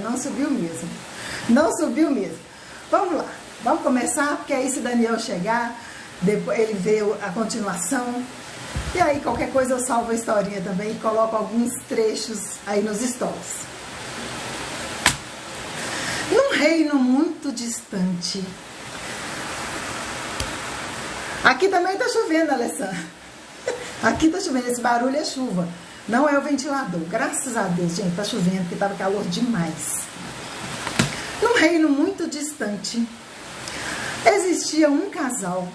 Não subiu mesmo. Não subiu mesmo. Vamos lá. Vamos começar, porque aí se Daniel chegar, depois ele vê a continuação. E aí qualquer coisa eu salvo a historinha também e coloco alguns trechos aí nos stories. Num reino muito distante. Aqui também tá chovendo, Alessandra. Aqui tá chovendo, esse barulho é chuva. Não é o ventilador. Graças a Deus, gente, tá chovendo, porque tava calor demais. Num reino muito distante, existia um casal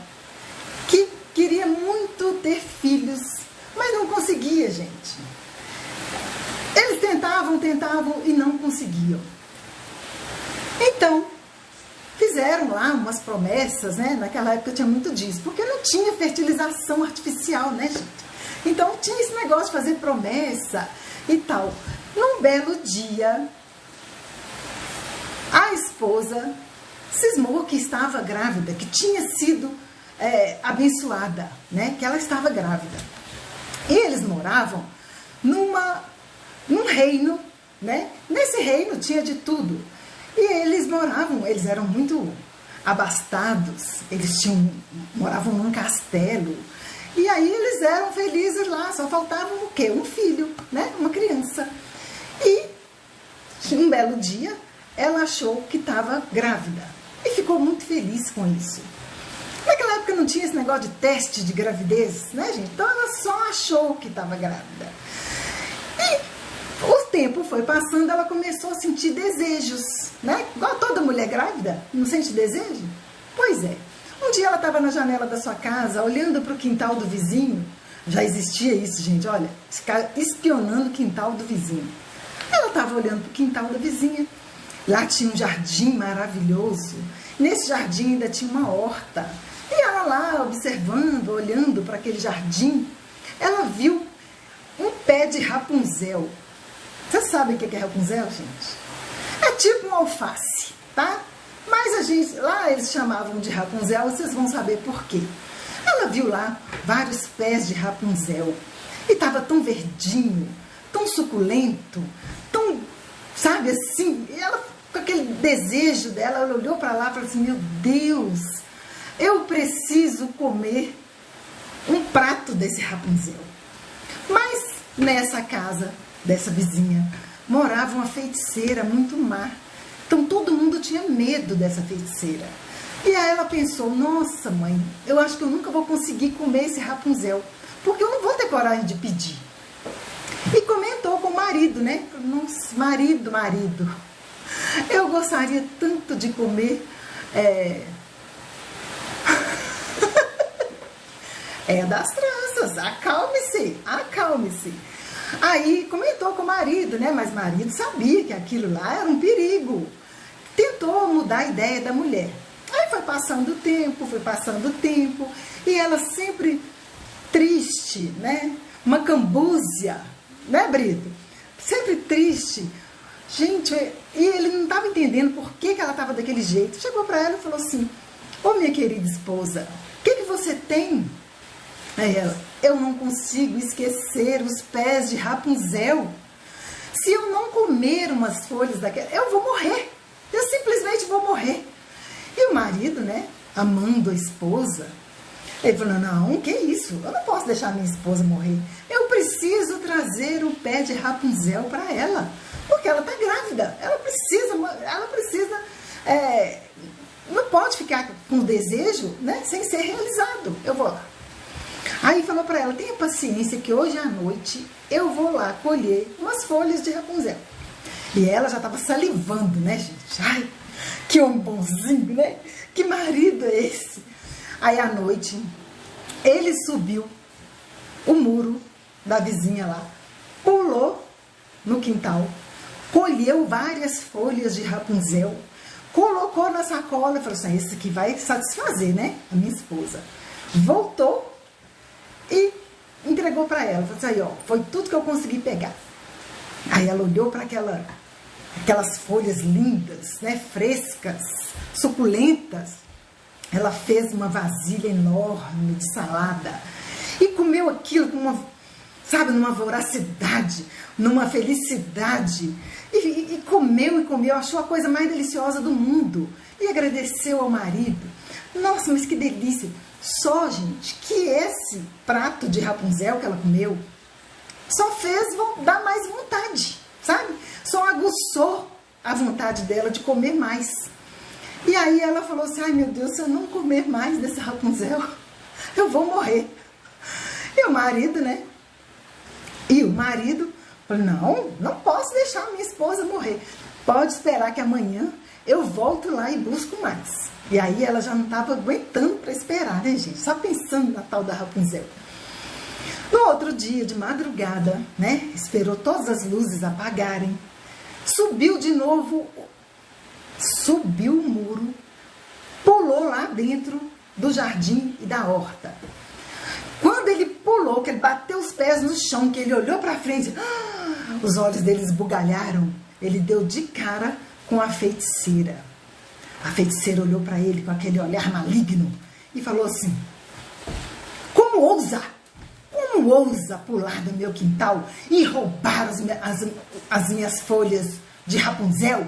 que queria muito ter filhos, mas não conseguia, gente. Eles tentavam e não conseguiam. Então, fizeram lá umas promessas, né? Naquela época tinha muito disso, porque não tinha fertilização artificial, né, gente? Então tinha esse negócio de fazer promessa e tal. Num belo dia, a esposa cismou que estava grávida, que tinha sido abençoada, né? Que ela estava grávida. E eles moravam num reino, né? Nesse reino tinha de tudo. E eles eram muito abastados, moravam num castelo. E aí eles eram felizes lá, só faltava o quê? Um filho, né? Uma criança. E um belo dia, ela achou que estava grávida. E ficou muito feliz com isso. Naquela época não tinha esse negócio de teste de gravidez, né, gente? Então ela só achou que estava grávida. E o tempo foi passando, ela começou a sentir desejos, né? Igual toda mulher grávida, não sente desejo? Pois é. Um dia ela estava na janela da sua casa, olhando para o quintal do vizinho. Já existia isso, gente, olha, ficar espionando o quintal do vizinho. Ela estava olhando para o quintal da vizinha. Lá tinha um jardim maravilhoso. Nesse jardim ainda tinha uma horta. E ela lá, observando, olhando para aquele jardim, ela viu um pé de Rapunzel. Vocês sabem o que é Rapunzel, gente? É tipo um alface, tá? Mas lá eles chamavam de Rapunzel, vocês vão saber por quê. Ela viu lá vários pés de Rapunzel. E estava tão verdinho, tão suculento, tão, sabe assim, e ela, com aquele desejo dela, ela olhou para lá e falou assim, meu Deus, eu preciso comer um prato desse Rapunzel. Mas nessa casa dessa vizinha morava uma feiticeira muito má. Então todo mundo tinha medo dessa feiticeira. E aí ela pensou, nossa mãe, eu acho que eu nunca vou conseguir comer esse Rapunzel, porque eu não vou ter coragem de pedir. E comentou com o marido, né? Nossa, marido, eu gostaria tanto de comer das tranças, acalme-se. Aí comentou com o marido, né? Mas o marido sabia que aquilo lá era um perigo. Tentou mudar a ideia da mulher. Aí foi passando o tempo, e ela sempre triste, né? Uma cambúzia, né, Brito? Sempre triste. Gente, e ele não estava entendendo por que ela estava daquele jeito. Chegou para ela e falou assim, ô minha querida esposa, o que você tem? Aí ela, eu não consigo esquecer os pés de Rapunzel. Se eu não comer umas folhas daquela, eu vou morrer. Eu simplesmente vou morrer. E o marido, né, amando a esposa, ele falou, não, que isso? Eu não posso deixar minha esposa morrer. Eu preciso trazer o pé de Rapunzel para ela. Porque ela está grávida. Ela precisa, não pode ficar com o desejo, né, sem ser realizado. Eu vou lá. Aí falou para ela, tenha paciência que hoje à noite eu vou lá colher umas folhas de Rapunzel. E ela já estava salivando, né, gente? Ai, que homem bonzinho, né? Que marido é esse? Aí à noite, ele subiu o muro da vizinha lá, pulou no quintal, colheu várias folhas de Rapunzel, colocou na sacola e falou assim, esse aqui vai satisfazer, né, a minha esposa. Voltou e entregou para ela. Falou assim, aí, ó, foi tudo que eu consegui pegar. Aí ela olhou para aquelas folhas lindas, né, frescas, suculentas. Ela fez uma vasilha enorme de salada e comeu aquilo com uma, sabe, numa voracidade, numa felicidade. E comeu e comeu, achou a coisa mais deliciosa do mundo e agradeceu ao marido. Nossa, mas que delícia! Só, gente, que esse prato de Rapunzel que ela comeu só fez dar mais vontade, sabe? Só aguçou a vontade dela de comer mais. E aí ela falou assim, ai meu Deus, se eu não comer mais dessa Rapunzel, eu vou morrer. E o marido, né? E o marido falou, não posso deixar a minha esposa morrer. Pode esperar que amanhã eu volto lá e busco mais. E aí ela já não estava aguentando para esperar, né, gente? Só pensando na tal da Rapunzel. No outro dia, de madrugada, né? Esperou todas as luzes apagarem. Subiu de novo, subiu o muro, pulou lá dentro do jardim e da horta. Quando ele pulou, que ele bateu os pés no chão, que ele olhou para frente, os olhos dele esbugalharam. Ele deu de cara com a feiticeira. A feiticeira olhou para ele com aquele olhar maligno e falou assim, como ousa pular do meu quintal e roubar as minhas folhas de Rapunzel?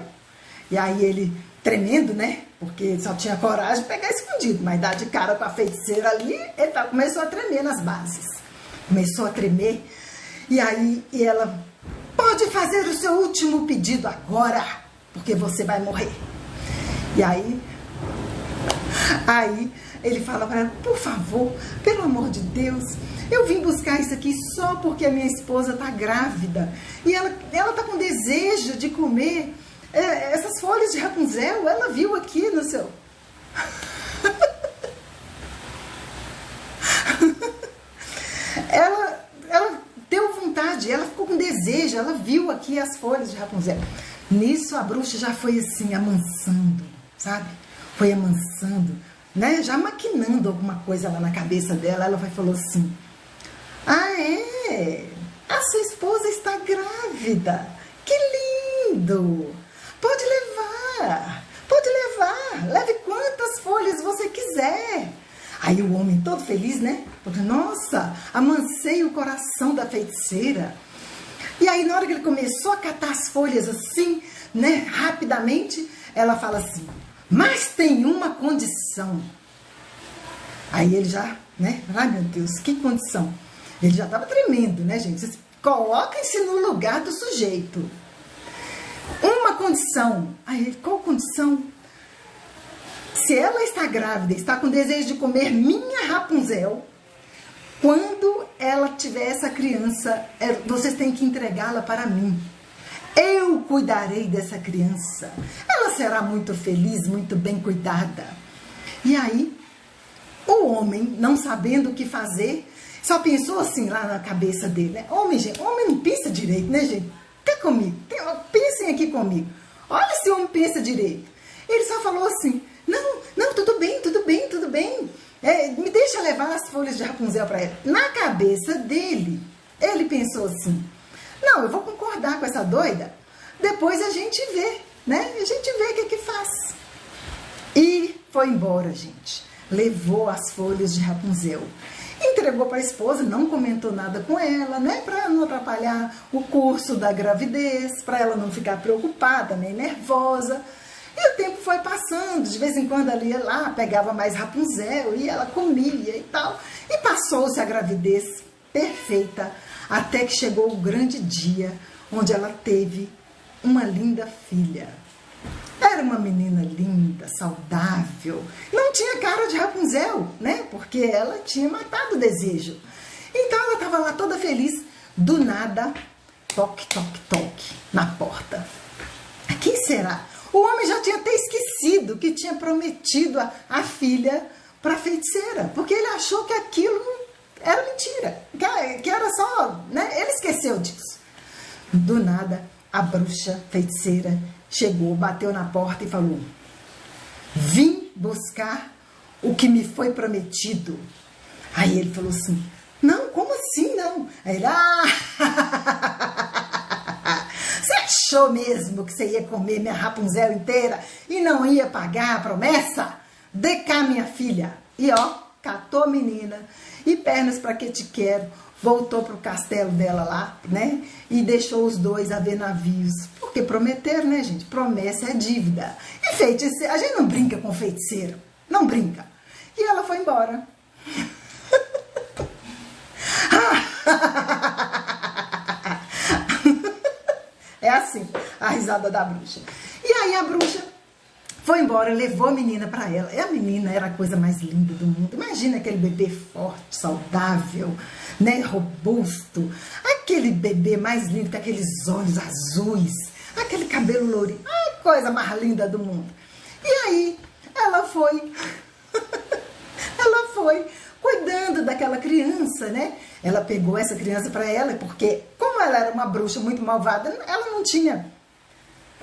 E aí ele, tremendo, né? Porque só tinha coragem de pegar escondido, mas dar de cara com a feiticeira ali, ele começou a tremer nas bases. Começou a tremer. E aí ela, pode fazer o seu último pedido agora, porque você vai morrer. E aí ele fala para ela, por favor, pelo amor de Deus, eu vim buscar isso aqui só porque a minha esposa está grávida. E ela está com desejo de comer essas folhas de Rapunzel. Ela viu aqui no seu... ela deu vontade, ela ficou com desejo, ela viu aqui as folhas de Rapunzel. Nisso a bruxa já foi assim, amansando, sabe? Foi amansando, né? Já maquinando alguma coisa lá na cabeça dela. Ela falou assim, ah é? A sua esposa está grávida. Que lindo! Pode levar, leve quantas folhas você quiser. Aí o homem todo feliz, né? Porque, nossa, amansei o coração da feiticeira. E aí na hora que ele começou a catar as folhas assim, né, rapidamente, ela fala assim, mas tem uma condição. Aí ele já, né, ai meu Deus, que condição? Ele já estava tremendo, né, gente? Vocês coloquem-se no lugar do sujeito. Uma condição. Aí, qual condição? Se ela está grávida, está com desejo de comer minha Rapunzel, quando ela tiver essa criança, vocês têm que entregá-la para mim. Eu cuidarei dessa criança. Ela será muito feliz, muito bem cuidada. E aí, o homem, não sabendo o que fazer, só pensou assim lá na cabeça dele, né? Homem, gente, homem não pensa direito, né, gente? Fica comigo, pensem aqui comigo. Olha se o homem pensa direito. Ele só falou assim, não, tudo bem. Me deixa levar as folhas de Rapunzel para ela. Na cabeça dele, ele pensou assim, não, eu vou concordar com essa doida, depois a gente vê, né? A gente vê o que faz. E foi embora, gente. Levou as folhas de Rapunzel. Entregou para a esposa, não comentou nada com ela, né? Para não atrapalhar o curso da gravidez, para ela não ficar preocupada, nem nervosa. E o tempo foi passando, de vez em quando ela ia lá, pegava mais Rapunzel e ela comia e tal. E passou-se a gravidez perfeita, até que chegou o grande dia, onde ela teve uma linda filha. Era uma menina linda, saudável, não tinha cara de Rapunzel, né? Porque ela tinha matado o desejo. Então ela estava lá toda feliz, do nada, toque, toque, toque, na porta. Quem será? O homem já tinha até esquecido que tinha prometido a filha para a feiticeira, porque ele achou que aquilo era mentira, que era só, né? Ele esqueceu disso. Do nada, a bruxa feiticeira chegou, bateu na porta e falou, vim buscar o que me foi prometido. Aí ele falou assim, não, como assim não? Aí ele, você achou mesmo que você ia comer minha Rapunzel inteira e não ia pagar a promessa? Dê cá, minha filha. E ó, catou a menina e pernas para que te quero, voltou para o castelo dela lá, né? E deixou os dois a ver navios. Porque prometeram, né, gente? Promessa é dívida. E feiticeiro, a gente não brinca com feiticeiro. Não brinca. E ela foi embora. É assim, a risada da bruxa. E aí a bruxa foi embora, levou a menina para ela. E a menina era a coisa mais linda do mundo. Imagina aquele bebê forte, saudável, né, robusto. Aquele bebê mais lindo, com aqueles olhos azuis, aquele cabelo lourinho. A coisa mais linda do mundo. E aí ela foi cuidando daquela criança, né? Ela pegou essa criança para ela, porque como ela era uma bruxa muito malvada, ela não tinha,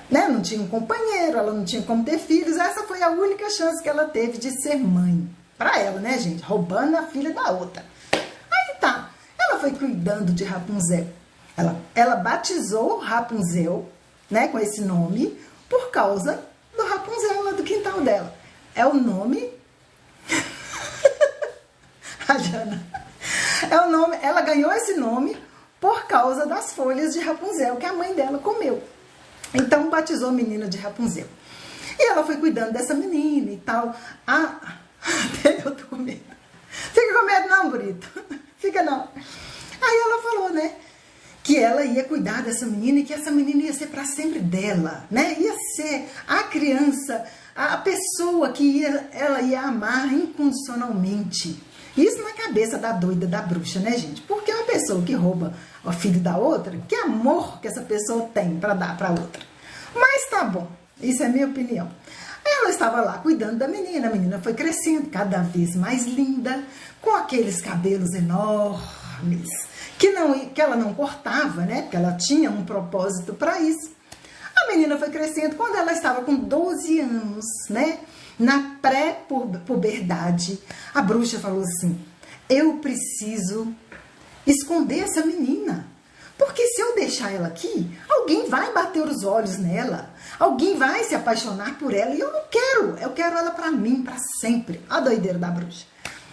né? Não tinha um companheiro, ela não tinha como ter filhos. Essa foi a única chance que ela teve de ser mãe. Para ela, né, gente? Roubando a filha da outra. Aí tá. Ela foi cuidando de Rapunzel. Ela batizou Rapunzel, né, com esse nome, por causa do Rapunzel lá do quintal dela. É o nome... A Jana. É o nome, ela ganhou esse nome por causa das folhas de Rapunzel que a mãe dela comeu. Então batizou a menina de Rapunzel. E ela foi cuidando dessa menina e tal. Até eu tô com medo. Fica com medo não, Burito. Fica não. Aí ela falou, né, que ela ia cuidar dessa menina e que essa menina ia ser para sempre dela, né? Ia ser a criança, a pessoa que ela ia amar incondicionalmente. Isso na cabeça da doida da bruxa, né, gente? Porque uma pessoa que rouba o filho da outra, que amor que essa pessoa tem para dar para outra. Mas tá bom, isso é minha opinião. Ela estava lá cuidando da menina, a menina foi crescendo cada vez mais linda, com aqueles cabelos enormes, que ela não cortava, né? Porque ela tinha um propósito para isso. A menina foi crescendo, quando ela estava com 12 anos, né? Na pré-puberdade, a bruxa falou assim: eu preciso esconder essa menina, porque se eu deixar ela aqui, alguém vai bater os olhos nela, alguém vai se apaixonar por ela, e eu não quero, eu quero ela para mim, para sempre. A doideira da bruxa.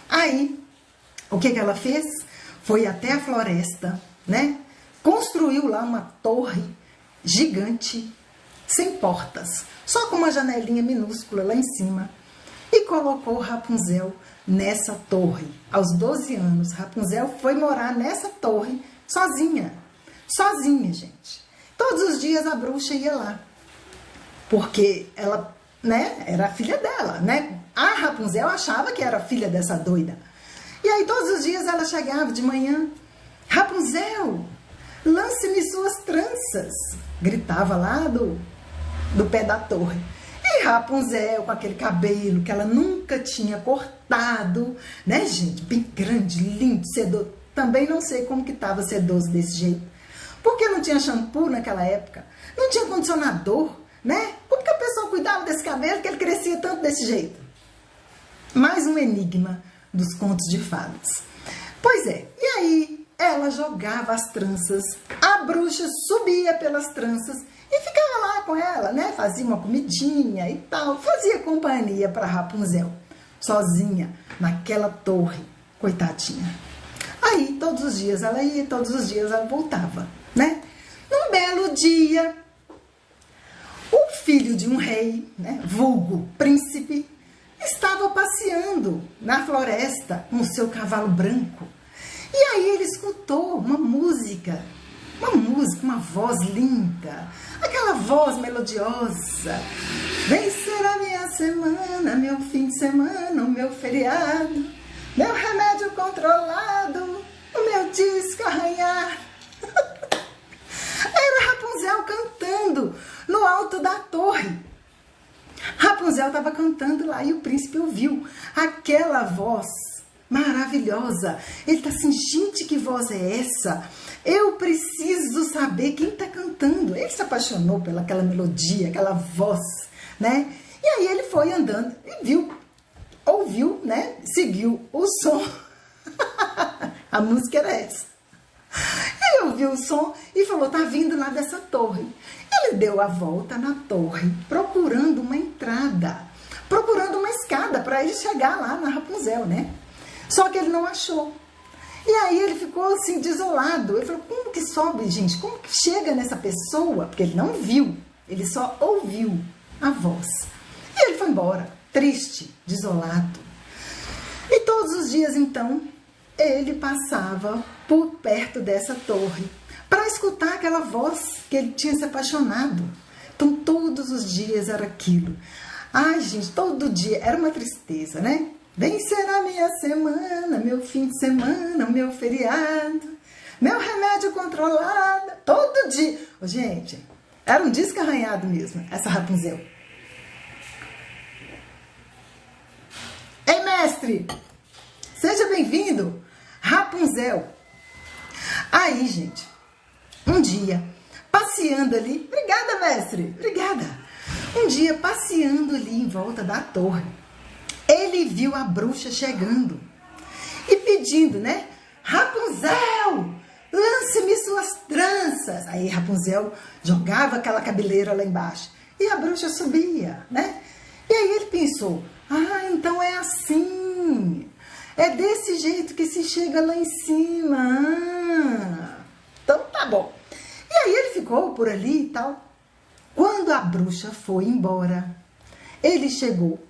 Aí, o que ela fez? Foi até a floresta, né? Construiu lá uma torre gigante, sem portas, só com uma janelinha minúscula lá em cima, e colocou Rapunzel nessa torre. Aos 12 anos, Rapunzel foi morar nessa torre sozinha. Sozinha, gente. Todos os dias a bruxa ia lá, porque ela, né, era a filha dela, né? A Rapunzel achava que era filha dessa doida. E aí todos os dias ela chegava de manhã: Rapunzel, lance-me suas tranças. Gritava lá do pé da torre. E Rapunzel, com aquele cabelo que ela nunca tinha cortado, né, gente? Bem grande, lindo, sedoso. Também não sei como que estava sedoso desse jeito. Porque não tinha shampoo naquela época. Não tinha condicionador, né? Como que a pessoa cuidava desse cabelo que ele crescia tanto desse jeito? Mais um enigma dos contos de fadas. Pois é, e aí ela jogava as tranças, a bruxa subia pelas tranças e ficava lá com ela, né? Fazia uma comidinha e tal, fazia companhia para Rapunzel, sozinha, naquela torre, coitadinha. Aí, todos os dias ela ia, todos os dias ela voltava, né? Num belo dia, o filho de um rei, né, vulgo príncipe, estava passeando na floresta com o seu cavalo branco. E aí ele escutou uma música, uma voz linda, aquela voz melodiosa. Vem ser a minha semana, meu fim de semana, o meu feriado, meu remédio controlado, o meu disco arranhar. Era Rapunzel cantando no alto da torre. Rapunzel estava cantando lá e o príncipe ouviu aquela voz maravilhosa. Ele está assim: gente, que voz é essa? Eu preciso saber quem está cantando. Ele se apaixonou pelaquela melodia, aquela voz, né? E aí ele foi andando e viu, ouviu, né? Seguiu o som. A música era essa. Ele ouviu o som e falou: tá vindo lá dessa torre. Ele deu a volta na torre, procurando uma entrada, procurando uma escada para ele chegar lá na Rapunzel, né? Só que ele não achou. E aí ele ficou assim, desolado. Ele falou, como que sobe, gente? Como que chega nessa pessoa? Porque ele não viu, ele só ouviu a voz. E ele foi embora, triste, desolado. E todos os dias, então, ele passava por perto dessa torre para escutar aquela voz que ele tinha se apaixonado. Então, todos os dias era aquilo. Ai, gente, todo dia era uma tristeza, né? Vem ser a minha semana, meu fim de semana, meu feriado, meu remédio controlado, todo dia. Ô, gente, era um disco arranhado mesmo, essa Rapunzel. Ei, mestre, seja bem-vindo, Rapunzel. Aí, gente, um dia, passeando ali, obrigada, mestre, obrigada. Um dia, passeando ali em volta da torre, ele viu a bruxa chegando e pedindo, né? Rapunzel, lance-me suas tranças. Aí Rapunzel jogava aquela cabeleira lá embaixo e a bruxa subia, né? E aí ele pensou, ah, então é assim, é desse jeito que se chega lá em cima. Ah, então tá bom. E aí ele ficou por ali e tal. Quando a bruxa foi embora, ele chegou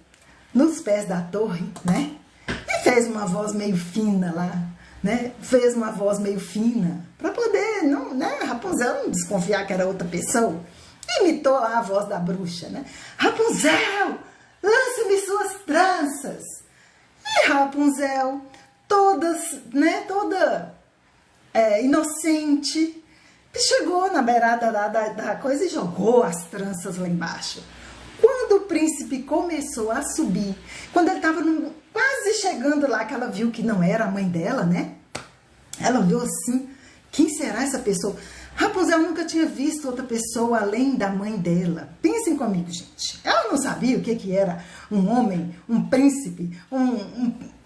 nos pés da torre, né? E fez uma voz meio fina lá, né? Fez uma voz meio fina para poder, não, né? Rapunzel não desconfiar que era outra pessoa. Imitou lá a voz da bruxa, né? Rapunzel, lance-me suas tranças. E Rapunzel, toda inocente, chegou na beirada da coisa e jogou as tranças lá embaixo. Quando o príncipe começou a subir, quando ele estava quase chegando lá, que ela viu que não era a mãe dela, né? Ela olhou assim, quem será essa pessoa? Rapunzel nunca tinha visto outra pessoa além da mãe dela. Pensem comigo, gente. Ela não sabia o que era um homem, um príncipe,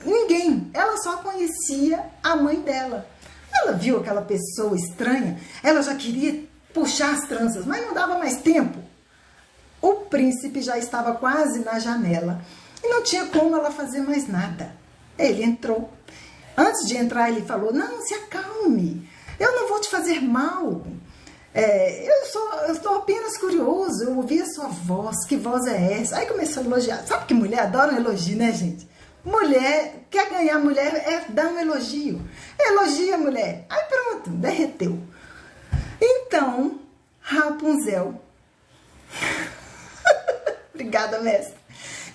ninguém. Ela só conhecia a mãe dela. Ela viu aquela pessoa estranha, ela já queria puxar as tranças, mas não dava mais tempo. O príncipe já estava quase na janela e não tinha como ela fazer mais nada. Ele entrou. Antes de entrar, ele falou, não, se acalme, eu não vou te fazer mal. Eu estou apenas curioso, eu ouvi a sua voz, que voz é essa? Aí começou a elogiar. Sabe que mulher adora um elogio, né, gente? Mulher, quer ganhar mulher é dar um elogio. Elogia a mulher. Aí pronto, derreteu. Então, Rapunzel... Obrigada, mestre.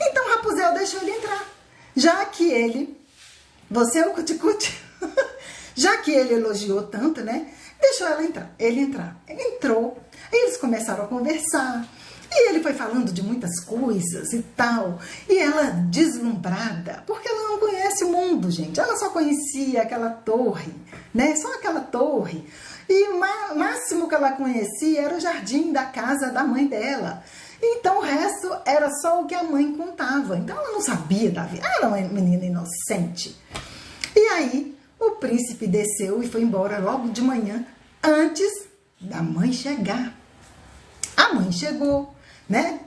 Então, Rapunzel deixou ele entrar. Já que ele... Você é o cuticute. Já que ele elogiou tanto, né? Deixou ela entrar. Ele entrar. Ele entrou. Aí eles começaram a conversar. E ele foi falando de muitas coisas e tal. E ela deslumbrada, porque ela não conhece o mundo, gente. Ela só conhecia aquela torre, né? Só aquela torre. E o máximo que ela conhecia era o jardim da casa da mãe dela. Então o resto era só o que a mãe contava. Então ela não sabia da vida. Ela era uma menina inocente. E aí o príncipe desceu e foi embora logo de manhã, antes da mãe chegar. A mãe chegou, né?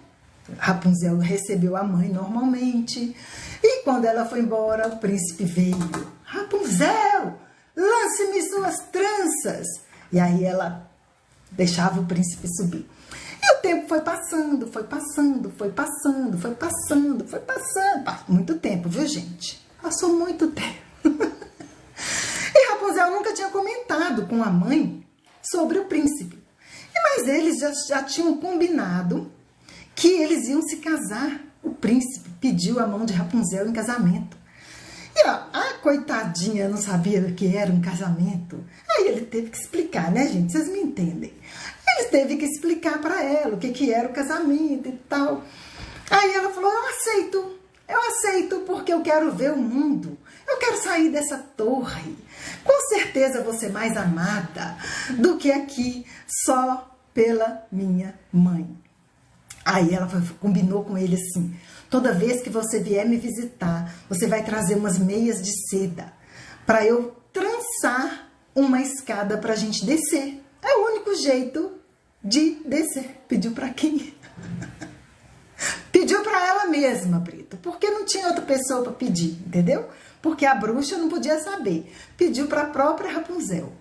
Rapunzel recebeu a mãe normalmente. E quando ela foi embora, o príncipe veio. Rapunzel, lance-me suas tranças. E aí ela deixava o príncipe subir. E o tempo foi passando, foi passando, foi passando, foi passando, foi passando. Muito tempo, viu, gente? Passou muito tempo. E Rapunzel nunca tinha comentado com a mãe sobre o príncipe. Mas eles já tinham combinado que eles iam se casar. O príncipe pediu a mão de Rapunzel em casamento. E ó, a coitadinha não sabia o que era um casamento. Aí ele teve que explicar, né, gente? Vocês me entendem. Ele teve que explicar para ela o que era o casamento e tal. Aí ela falou, eu aceito porque eu quero ver o mundo. Eu quero sair dessa torre. Com certeza vou ser mais amada do que aqui só pela minha mãe. Aí ela combinou com ele assim, toda vez que você vier me visitar, você vai trazer umas meias de seda para eu trançar uma escada para a gente descer. É o único jeito de descer. Pediu para quem? Pediu para ela mesma, Brito, porque não tinha outra pessoa para pedir, entendeu? porque a bruxa não podia saber. Pediu para a própria Rapunzel.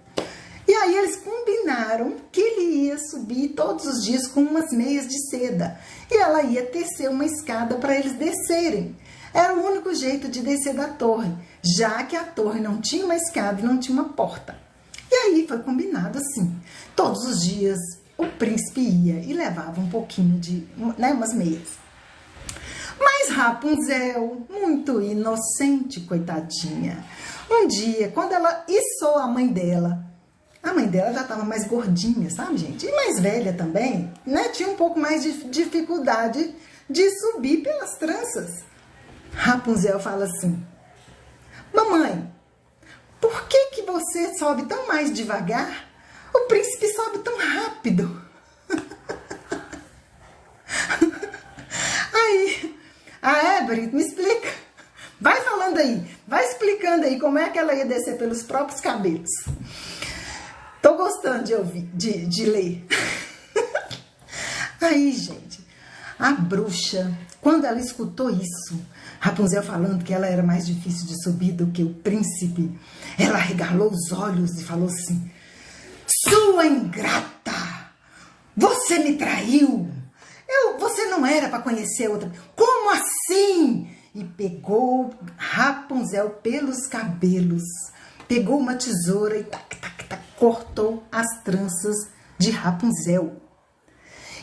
E aí eles combinaram que ele ia subir todos os dias com umas meias de seda. E ela ia tecer uma escada para eles descerem. Era o único jeito de descer da torre, já que a torre não tinha uma escada e não tinha uma porta. E aí foi combinado assim. Todos os dias o príncipe ia e levava um pouquinho de, umas meias. Mas Rapunzel, muito inocente, coitadinha, um dia, quando ela içou a mãe dela já estava mais gordinha, sabe, gente? E mais velha também, né? Tinha um pouco mais de dificuldade de subir pelas tranças. Rapunzel fala assim: mamãe, por que você sobe tão mais devagar? O príncipe sobe tão rápido. Aí, Brito, me explica. Vai falando aí, vai explicando aí como é que ela ia descer pelos próprios cabelos. Tô gostando de ouvir, de ler. Aí, gente, a bruxa, quando ela escutou isso, Rapunzel falando que ela era mais difícil de subir do que o príncipe, ela arregalou os olhos e falou assim: sua ingrata, você me traiu. Você não era para conhecer outra. Como assim? E pegou Rapunzel pelos cabelos, pegou uma tesoura e cortou as tranças de Rapunzel.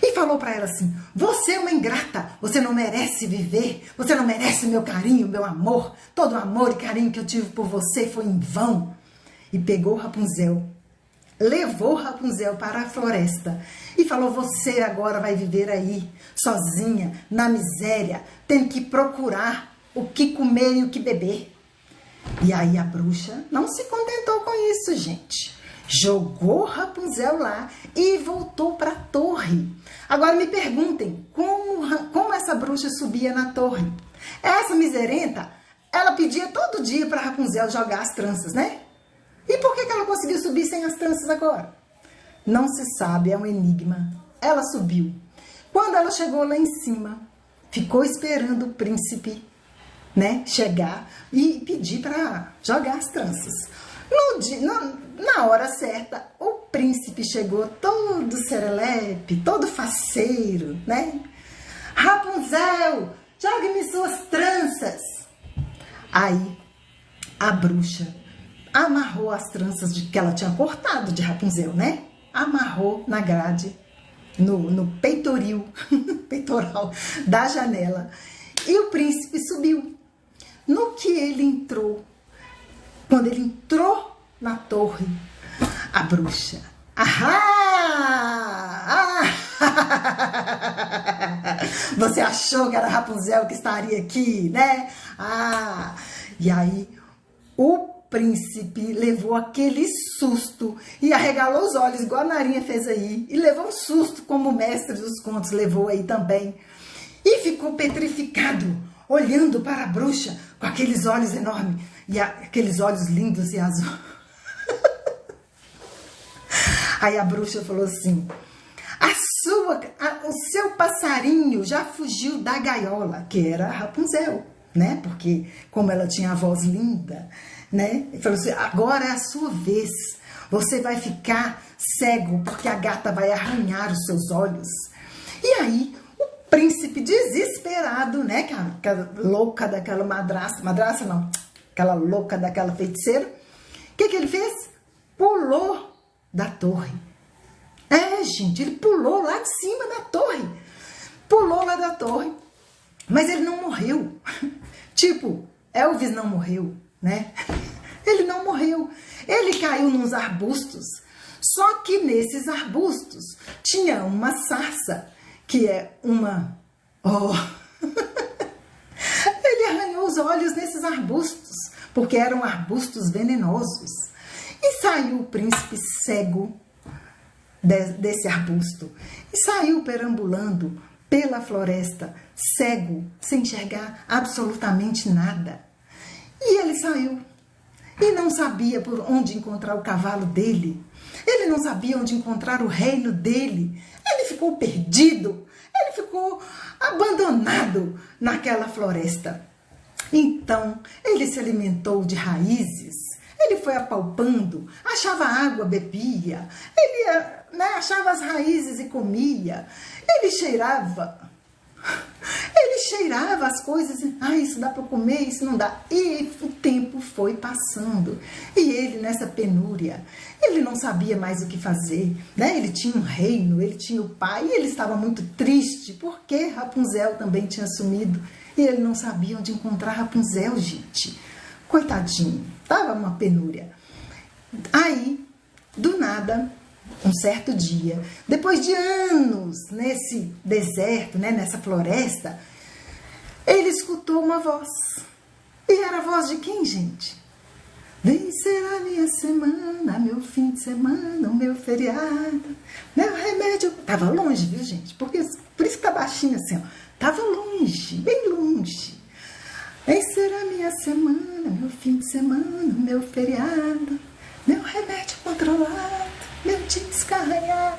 E falou para ela assim: você é uma ingrata, você não merece viver, você não merece meu carinho, meu amor. Todo o amor e carinho que eu tive por você foi em vão. E pegou Rapunzel, levou Rapunzel para a floresta e falou: você agora vai viver aí, sozinha, na miséria, tendo que procurar o que comer e o que beber. E aí a bruxa não se contentou com isso, gente. Jogou Rapunzel lá e voltou para a torre. Agora me perguntem, como essa bruxa subia na torre? Essa miserenta, ela pedia todo dia para Rapunzel jogar as tranças, né? E por que ela conseguiu subir sem as tranças agora? Não se sabe, é um enigma. Ela subiu. Quando ela chegou lá em cima, ficou esperando o príncipe, né, chegar e pedir para jogar as tranças. Na hora certa, o príncipe chegou todo serelepe, todo faceiro, né? Rapunzel, jogue-me suas tranças. Aí a bruxa amarrou as tranças que ela tinha cortado de Rapunzel, né? Amarrou na grade, no peitoral da janela. E o príncipe subiu. No que ele entrou, quando ele entrou na torre, a bruxa: você achou que era Rapunzel que estaria aqui, né? E aí o príncipe levou aquele susto e arregalou os olhos, igual a Narinha fez aí, e levou um susto, como o mestre dos contos levou aí também, e ficou petrificado, olhando para a bruxa com aqueles olhos enormes e aqueles olhos lindos e azuis. Aí a bruxa falou assim: o seu passarinho já fugiu da gaiola, que era a Rapunzel, né? Porque como ela tinha a voz linda, né? Ele falou assim: agora é a sua vez, você vai ficar cego porque a gata vai arranhar os seus olhos. E aí o príncipe, desesperado, né? Aquela louca daquela madraça não, aquela louca daquela feiticeira, o que ele fez? Pulou da torre. Gente, ele pulou lá de cima da torre. Pulou lá da torre, mas ele não morreu. Tipo, Elvis não morreu, né? Ele não morreu. Ele caiu nos arbustos. Só que nesses arbustos tinha uma sarça, que é uma... Ele arranhou os olhos nesses arbustos, porque eram arbustos venenosos. E saiu o príncipe cego desse arbusto. E saiu perambulando pela floresta, cego, sem enxergar absolutamente nada. E ele saiu. E não sabia por onde encontrar o cavalo dele. Ele não sabia onde encontrar o reino dele. Ele ficou perdido. Ele ficou abandonado naquela floresta. Então, ele se alimentou de raízes, ele foi apalpando, achava água, bebia, ele achava as raízes e comia, ele cheirava as coisas, isso dá para comer, isso não dá. E o tempo foi passando, e ele nessa penúria, ele não sabia mais o que fazer, né? Ele tinha um reino, ele tinha o pai, e ele estava muito triste, porque Rapunzel também tinha sumido, e ele não sabia onde encontrar Rapunzel, gente. Coitadinho, estava uma penúria. Aí, do nada, um certo dia, depois de anos nesse deserto, né, nessa floresta, ele escutou uma voz. E era a voz de quem, gente? Vem será minha semana, meu fim de semana, o meu feriado, meu remédio. Tava longe, viu, gente? Por isso que tá baixinho assim, ó. Tava longe, bem longe. Vem será minha semana, meu fim de semana, o meu feriado, meu remédio controlado, meu dia descarregado.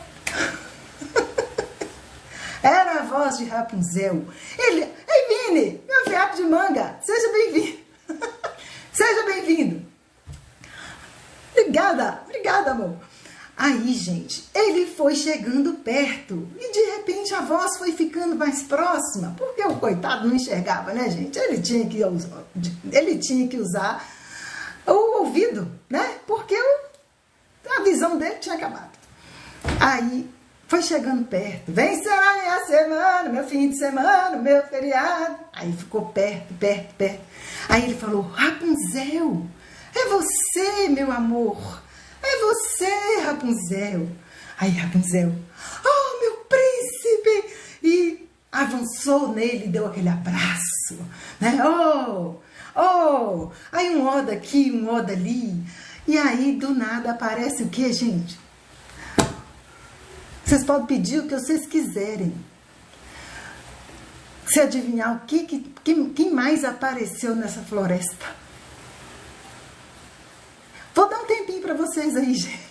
Era a voz de Rapunzel. Ei, Vini, meu fiapo de manga, seja bem-vindo. Seja bem-vindo. Obrigada, amor. Aí, gente, ele foi chegando perto e de repente a voz foi ficando mais próxima, porque o coitado não enxergava, né, gente? Ele tinha que usar o ouvido, né? Porque a visão dele tinha acabado. Aí foi chegando perto. Vem será minha semana, meu fim de semana, meu feriado. Aí ficou perto. Aí ele falou: Rapunzel, é você, meu amor. É você, Rapunzel. Aí Rapunzel: oh, meu príncipe. E avançou nele, deu aquele abraço, né? Oh. Aí um ó daqui, um ó dali. E aí do nada aparece o que, gente? Vocês podem pedir o que vocês quiserem. Se adivinhar quem mais apareceu nessa floresta? Vou dar um tempinho para vocês aí, gente.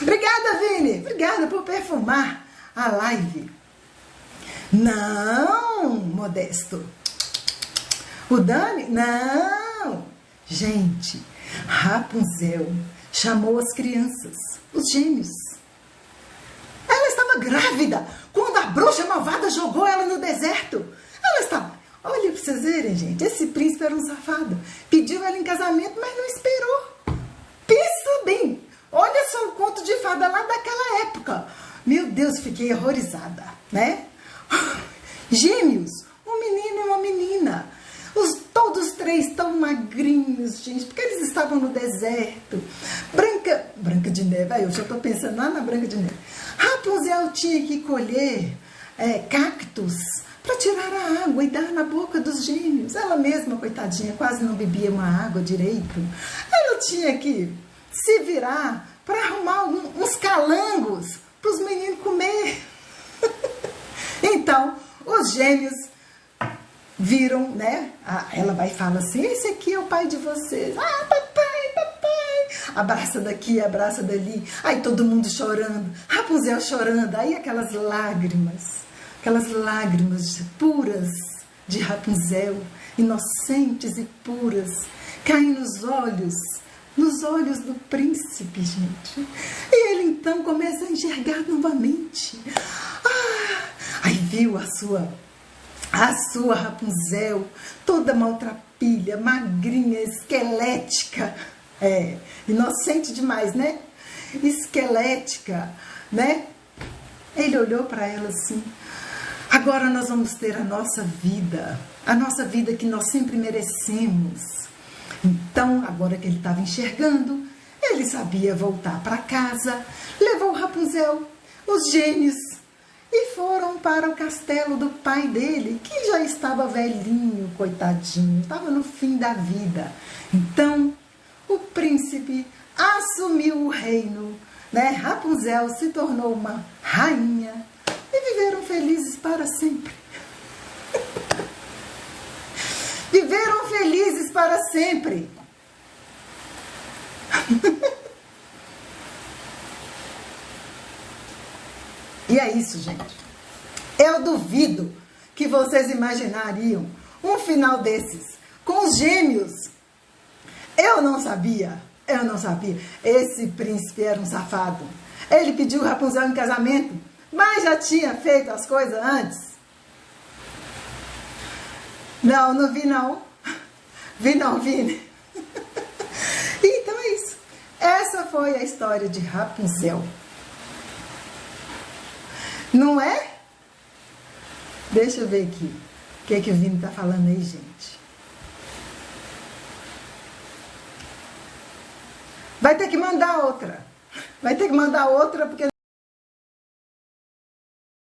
Obrigada, Vini. Obrigada por perfumar a live. Não, Modesto. O Dani? Não. Gente, Rapunzel chamou as crianças, os gêmeos. Ela estava grávida quando a bruxa malvada jogou ela no deserto. Ela estava... Olha para vocês verem, gente. Esse príncipe era um safado. Pediu ela em casamento, mas não esperou. Pensa bem. Olha só o conto de fada lá daquela época. Meu Deus, fiquei horrorizada, né? Gêmeos, um menino e uma menina. Todos três tão magrinhos, gente, porque eles estavam no deserto. Branca de Neve, aí eu já estou pensando lá na Branca de Neve. Rapunzel tinha que colher cactos para tirar a água e dar na boca dos gêmeos. Ela mesma, coitadinha, quase não bebia uma água direito. Ela tinha que se virar para arrumar uns calangos para os meninos comer. Então, os gêmeos viram, né? Ela vai e fala assim: esse aqui é o pai de vocês. Ah, papai. Abraça daqui, abraça dali. Aí todo mundo chorando, Rapunzel chorando. Aí aquelas lágrimas puras de Rapunzel, inocentes e puras, caem nos olhos do príncipe, gente. E ele então começa a enxergar novamente. Aí viu a sua Rapunzel, toda maltrapilha, magrinha, esquelética, inocente demais, né? Esquelética, né? Ele olhou para ela assim: agora nós vamos ter a nossa vida que nós sempre merecemos. Então, agora que ele estava enxergando, ele sabia voltar para casa, levou Rapunzel, os gêmeos, e foram para o castelo do pai dele, que já estava velhinho, coitadinho, estava no fim da vida. Então, o príncipe assumiu o reino, né? Rapunzel se tornou uma rainha e viveram felizes para sempre. Viveram felizes para sempre. E é isso, gente. Eu duvido que vocês imaginariam um final desses com os gêmeos? Eu não sabia. Esse príncipe era um safado. Ele pediu Rapunzel em casamento, mas já tinha feito as coisas antes. Não vi não. Vi. Então é isso. Essa foi a história de Rapunzel. Não é? Deixa eu ver aqui. O que o Vini está falando aí, gente? Vai ter que mandar outra. Porque